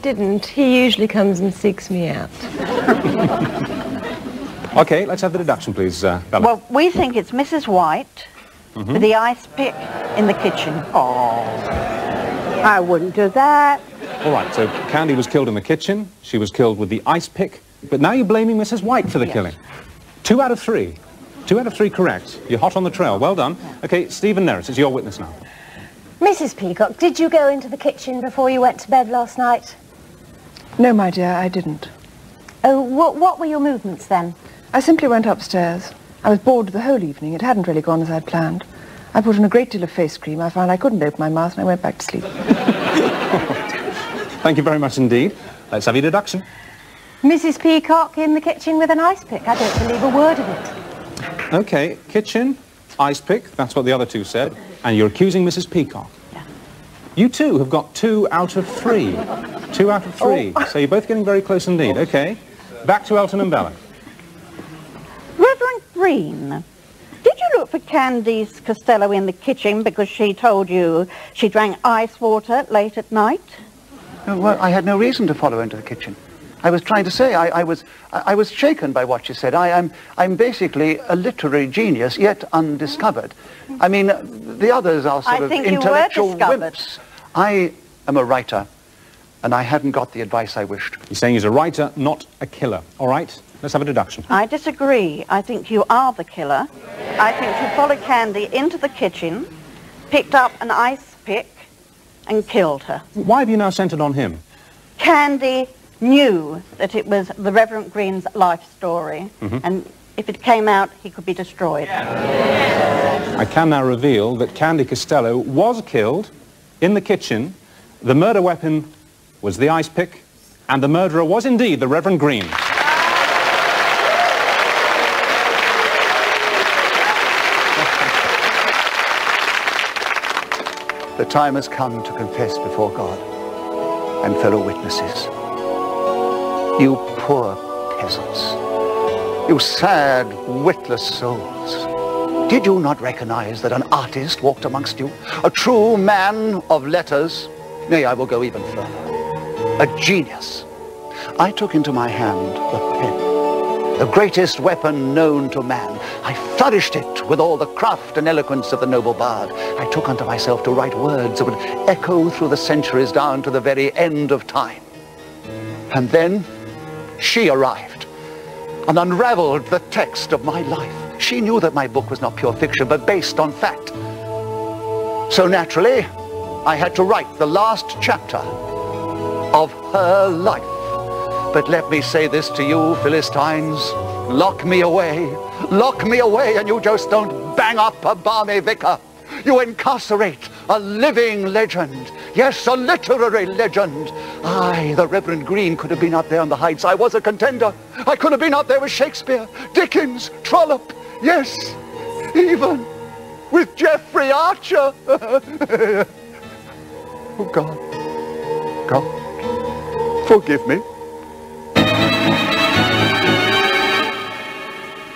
didn't. He usually comes and seeks me out. OK, let's have the deduction, please, Bella. Well, we think it's Mrs. White with the ice pick in the kitchen. Oh, I wouldn't do that. All right, so Candy was killed in the kitchen. She was killed with the ice pick. But now you're blaming Mrs. White for the killing. 2 out of 3. 2 out of 3 correct. You're hot on the trail. Well done. OK, Stephen Nerris, it's your witness now. Mrs. Peacock, did you go into the kitchen before you went to bed last night? No, my dear, I didn't. Oh, what were your movements then? I simply went upstairs. I was bored the whole evening. It hadn't really gone as I'd planned. I put on a great deal of face cream. I found I couldn't open my mouth and I went back to sleep. Thank you very much indeed. Let's have your deduction. Mrs. Peacock in the kitchen with an ice pick. I don't believe a word of it. OK, kitchen, ice pick, that's what the other 2 said. And you're accusing Mrs. Peacock. Yeah. You too have got 2 out of 3. 2 out of 3. Oh. So you're both getting very close indeed. OK, back to Elton and Bella. Reverend Green, did you look for Candice Costello in the kitchen because she told you she drank ice water late at night? Well, I had no reason to follow into the kitchen. I was trying to say I was shaken by what she said. I'm basically a literary genius, yet undiscovered. I mean, the others are sort of intellectual wimps. I am a writer, and I hadn't got the advice I wished. You're saying he's a writer, not a killer. All right, let's have a deduction. I disagree. I think you are the killer. I think you followed Candy into the kitchen, picked up an ice pick, and killed her. Why have you now centred on him? Candy knew that it was the Reverend Green's life story, and if it came out, he could be destroyed. I can now reveal that Candy Costello was killed in the kitchen. The murder weapon was the ice pick, and the murderer was indeed the Reverend Green. The time has come to confess before God and fellow witnesses. You poor peasants, you sad, witless souls, did you not recognize that an artist walked amongst you, a true man of letters? Nay, I will go even further. A genius. I took into my hand the pen, the greatest weapon known to man. I flourished it with all the craft and eloquence of the noble bard. I took unto myself to write words that would echo through the centuries down to the very end of time. And then she arrived and unraveled the text of my life. She knew that my book was not pure fiction, but based on fact. So naturally, I had to write the last chapter of her life. But let me say this to you, Philistines, lock me away, and you just don't bang up a balmy vicar. You incarcerate a living legend. Yes, a literary legend. I, the Reverend Green, could have been up there on the heights. I was a contender. I could have been up there with Shakespeare, Dickens, Trollope. Yes, even with Jeffrey Archer. Oh, God, forgive me.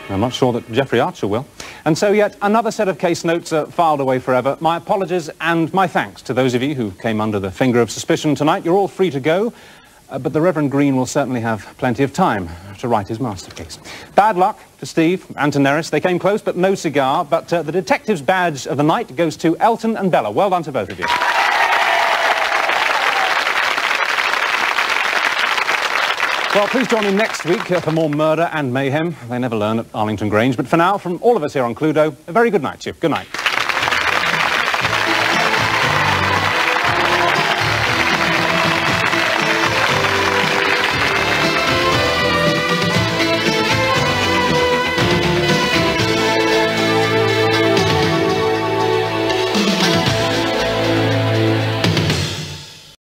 I'm not sure that Jeffrey Archer will. And so yet another set of case notes are filed away forever. My apologies and my thanks to those of you who came under the finger of suspicion tonight. You're all free to go, but the Reverend Green will certainly have plenty of time to write his masterpiece. Bad luck to Steve and to Nerris. They came close, but no cigar. But the detective's badge of the night goes to Elton and Bella. Well done to both of you. Well, please join me next week for more murder and mayhem. They never learn at Arlington Grange. But for now, from all of us here on Cluedo, a very good night to you. Good night.